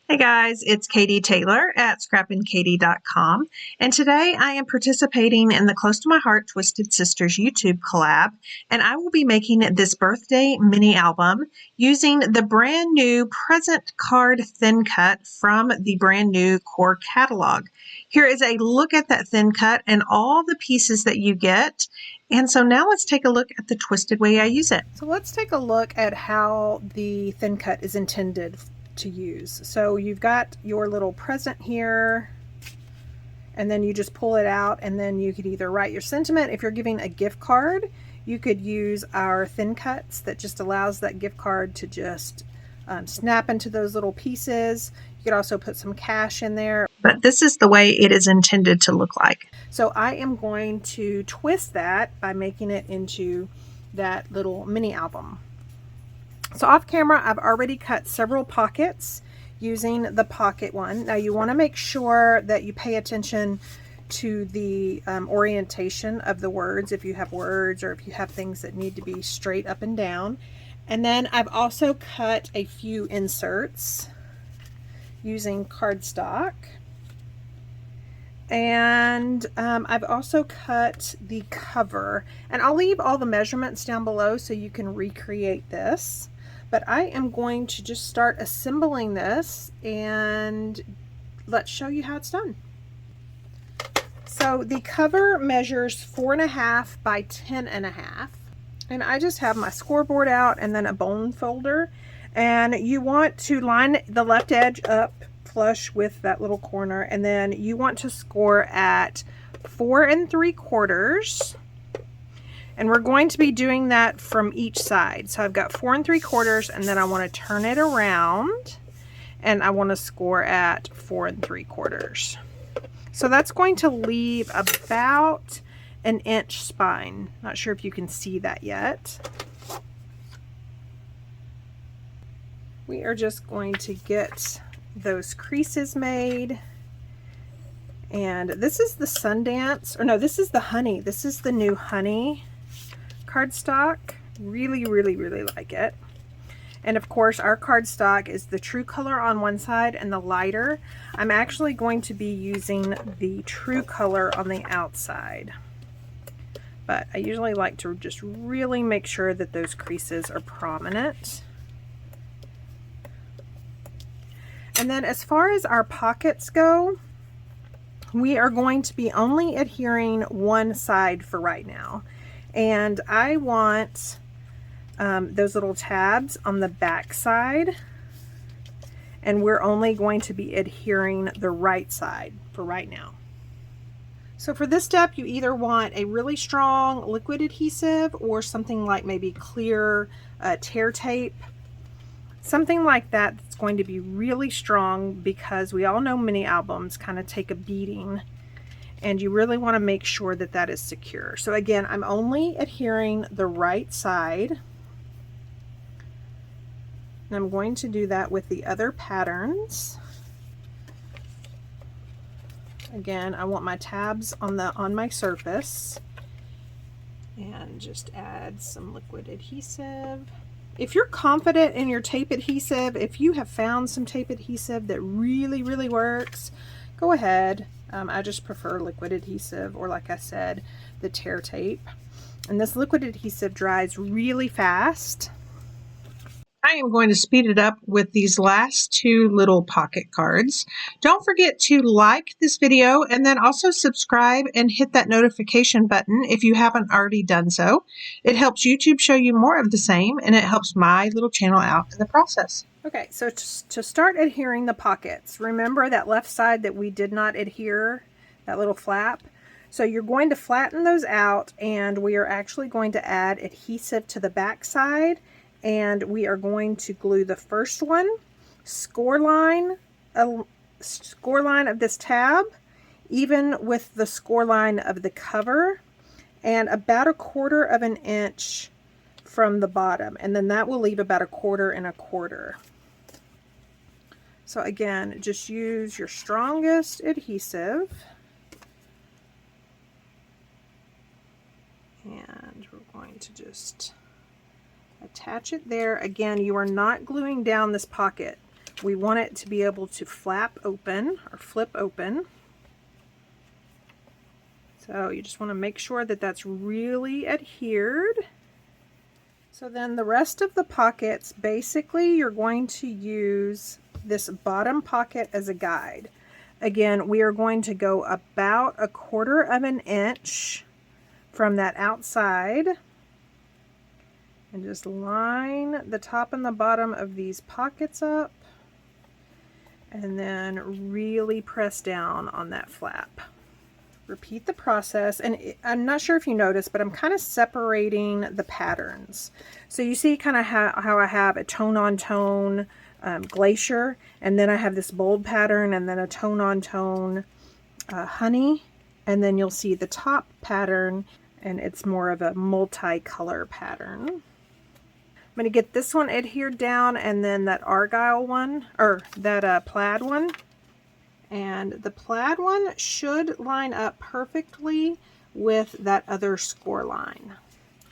Hey guys, it's Katie Taylor at scrappinkaty.com, and today I am participating in the Close to My Heart Twisted Sisters YouTube collab, and I will be making this birthday mini album using the brand new present card thin cut from the brand new core catalog. Here is a look at that thin cut and all the pieces that you get. And so now let's take a look at the twisted way I use it. So let's take a look at how the thin cut is intended to use. So you've got your little present here, and then you just pull it out, and then you could either write your sentiment. If you're giving a gift card, you could use our thin cuts that just allows that gift card to just snap into those little pieces. You could also put some cash in there. But this is the way it is intended to look like. So I am going to twist that by making it into that little mini album. So off camera, I've already cut several pockets using the pocket one. Now you want to make sure that you pay attention to the orientation of the words, if you have words or if you have things that need to be straight up and down. And then I've also cut a few inserts using cardstock. And I've also cut the cover, and I'll leave all the measurements down below so you can recreate this. But I am going to just start assembling this, and let's show you how it's done. So the cover measures 4.5 by 10.5, and I just have my scoreboard out and then a bone folder, and you want to line the left edge up flush with that little corner, and then you want to score at 4 3/4. And we're going to be doing that from each side. So I've got 4 3/4, and then I want to turn it around, and I want to score at 4 3/4. So that's going to leave about an inch spine. Not sure if you can see that yet. We are just going to get those creases made. And this is the Sundance, or no, this is the Honey. This is the new Honey cardstock. Really like it. And of course our cardstock is the true color on one side and the lighter. I'm actually going to be using the true color on the outside, but I usually like to just really make sure that those creases are prominent. And then as far as our pockets go, we are going to be only adhering one side for right now. And I want those little tabs on the back side, and we're only going to be adhering the right side for right now. So for this step, you either want a really strong liquid adhesive or something like maybe clear tear tape. Something like that that's going to be really strong, because we all know mini albums kind of take a beating, and you really want to make sure that that is secure. So again, I'm only adhering the right side, and I'm going to do that with the other patterns. Again, I want my tabs on my surface, and just add some liquid adhesive. If you're confident in your tape adhesive, if you have found some tape adhesive that really works, go ahead. I just prefer liquid adhesive, or like I said, the tear tape. And this liquid adhesive dries really fast. I am going to speed it up with these last two little pocket cards. Don't forget to like this video, and then also subscribe and hit that notification button if you haven't already done so. It helps YouTube show you more of the same, and it helps my little channel out in the process. Okay, so to start adhering the pockets, remember that left side that we did not adhere, that little flap. So you're going to flatten those out, and we are actually going to add adhesive to the back side. And we are going to glue the first one, score line of this tab, even with the score line of the cover, and about 1/4 inch from the bottom. And then that will leave about 1/4 and 1/4. So again, just use your strongest adhesive. And we're going to just attach it there. Again, you are not gluing down this pocket. We want it to be able to flap open or flip open. So you just want to make sure that that's really adhered. So then the rest of the pockets, basically you're going to use this bottom pocket as a guide. Again, we are going to go about 1/4 of an inch from that outside and just line the top and the bottom of these pockets up and then really press down on that flap. Repeat the process, and I'm not sure if you noticed, but I'm kind of separating the patterns. So you see kind of how I have a tone-on-tone glacier, and then I have this bold pattern, and then a tone-on-tone honey, and then you'll see the top pattern, and it's more of a multi-color pattern. I'm going to get this one adhered down, and then that argyle one, or that plaid one. And the plaid one should line up perfectly with that other score line.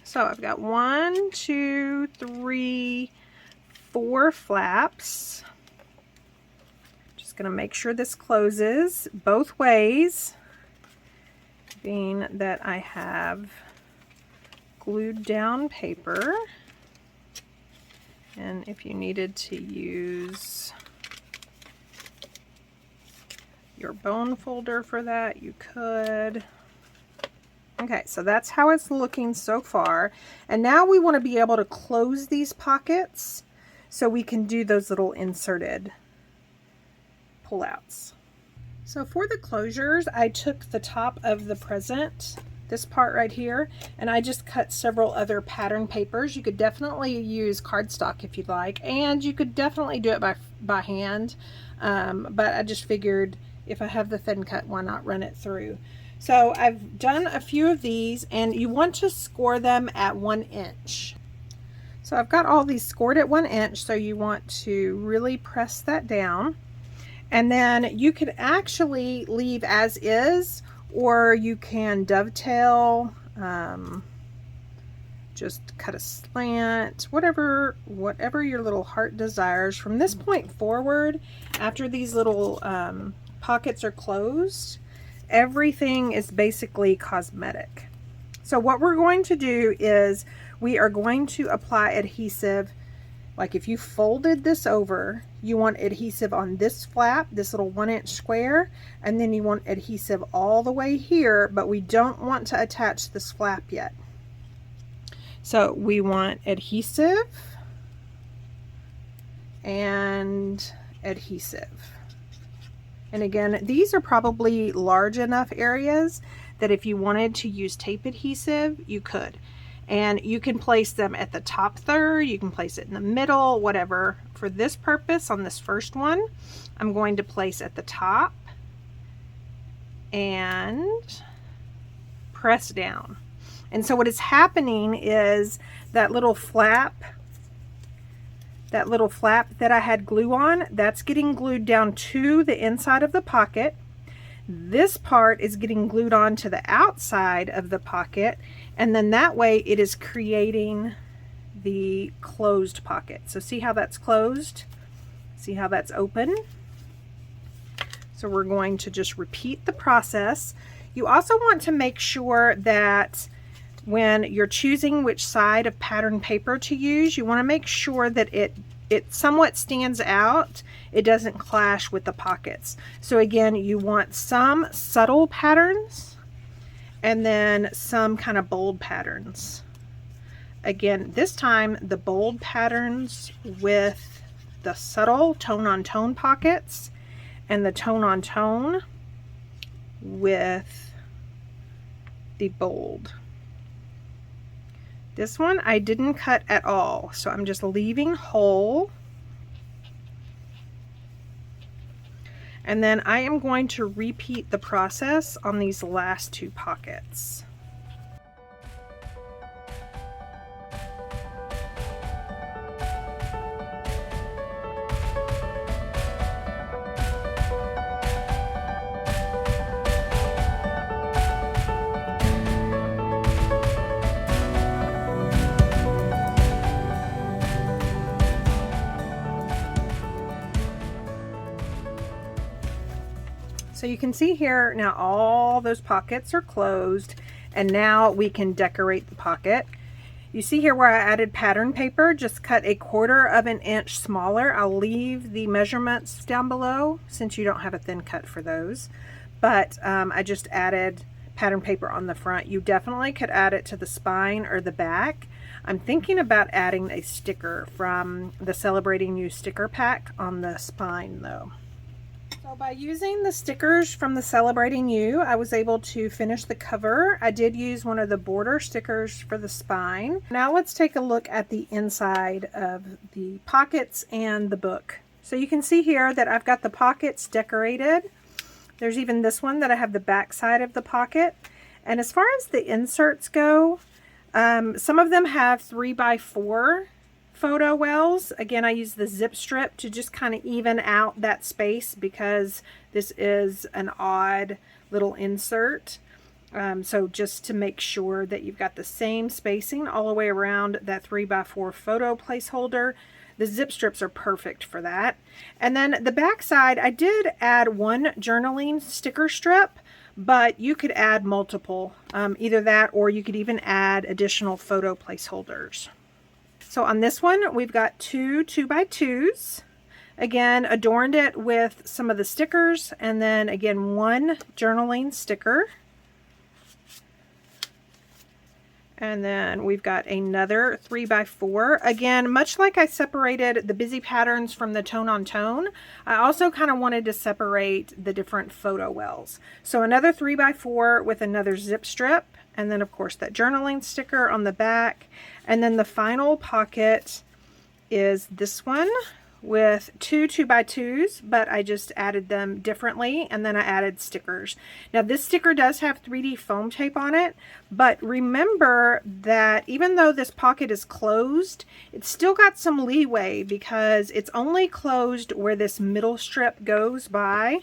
So I've got 1, 2, 3, 4 flaps. Just gonna make sure this closes both ways, being that I have glued down paper. And if you needed to use your bone folder for that, you could. Okay, so that's how it's looking so far. And now we want to be able to close these pockets so we can do those little inserted pullouts. So for the closures, I took the top of the present, this part right here, and I just cut several other pattern papers. You could definitely use cardstock if you'd like, and you could definitely do it by hand, but I just figured if I have the thin cut, why not run it through? So I've done a few of these, and you want to score them at 1 inch. So I've got all these scored at 1 inch, so you want to really press that down. And then you could actually leave as is, or you can dovetail, just cut a slant, whatever your little heart desires. From this point forward, after these little pockets are closed, everything is basically cosmetic. So what we're going to do is we are going to apply adhesive. Like if you folded this over, you want adhesive on this flap, this little 1 inch square, and then you want adhesive all the way here, but we don't want to attach this flap yet. So we want adhesive and adhesive. And again, these are probably large enough areas that if you wanted to use tape adhesive, you could. And you can place them at the top third, you can place it in the middle, whatever. For this purpose, on this first one, I'm going to place at the top and press down. And so what is happening is that little flap that I had glue on, that's getting glued down to the inside of the pocket. This part is getting glued on to the outside of the pocket, and then that way it is creating the closed pocket. So see how that's closed? See how that's open? So we're going to just repeat the process. You also want to make sure that when you're choosing which side of pattern paper to use, you want to make sure that it somewhat stands out. It doesn't clash with the pockets. So again, you want some subtle patterns and then some kind of bold patterns. Again, this time the bold patterns with the subtle tone-on-tone pockets, and the tone-on-tone with the bold. This one I didn't cut at all, so I'm just leaving whole. And then I am going to repeat the process on these last 2 pockets. So you can see here now all those pockets are closed, and now we can decorate the pocket. You see here where I added pattern paper, just cut 1/4 of an inch smaller. I'll leave the measurements down below since you don't have a thin cut for those. But I just added pattern paper on the front. You definitely could add it to the spine or the back. I'm thinking about adding a sticker from the Celebrating You sticker pack on the spine though. So by using the stickers from the Celebrating You, I was able to finish the cover. I did use one of the border stickers for the spine. Now let's take a look at the inside of the pockets and the book. So you can see here that I've got the pockets decorated. There's even this one that I have the back side of the pocket. And as far as the inserts go, some of them have 3x4 photo wells. Again, I use the zip strip to just kind of even out that space because this is an odd little insert. So just to make sure that you've got the same spacing all the way around that 3x4 photo placeholder. The zip strips are perfect for that. And then the back side, I did add one journaling sticker strip, but you could add multiple, either that or you could even add additional photo placeholders. So on this one, we've got 2 2x2s. Again, adorned it with some of the stickers, and then again, one journaling sticker. And then we've got another 3x4. Again, much like I separated the busy patterns from the tone on tone, I also kind of wanted to separate the different photo wells. So another 3x4 with another zip strip, and then of course that journaling sticker on the back. And then the final pocket is this one with 2 2x2s, but I just added them differently, and then I added stickers. Now this sticker does have 3D foam tape on it, but remember that even though this pocket is closed, it's still got some leeway because it's only closed where this middle strip goes by.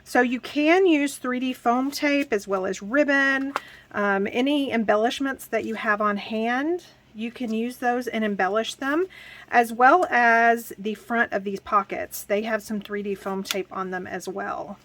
So you can use 3D foam tape as well as ribbon, any embellishments that you have on hand. You can use those and embellish them, as well as the front of these pockets. They have some 3D foam tape on them as well.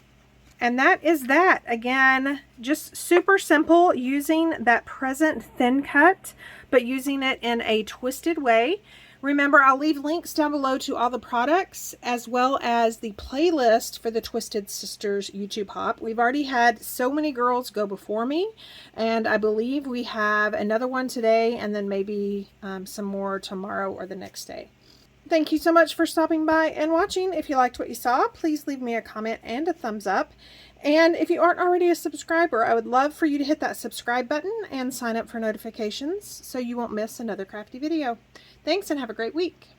And that is that. Again, just super simple, using that present thin cut, but using it in a twisted way. Remember, I'll leave links down below to all the products, as well as the playlist for the Twisted Sisters YouTube Hop. We've already had so many girls go before me, and I believe we have another one today, and then maybe some more tomorrow or the next day. Thank you so much for stopping by and watching. If you liked what you saw, please leave me a comment and a thumbs up. And if you aren't already a subscriber, I would love for you to hit that subscribe button and sign up for notifications so you won't miss another crafty video. Thanks and have a great week.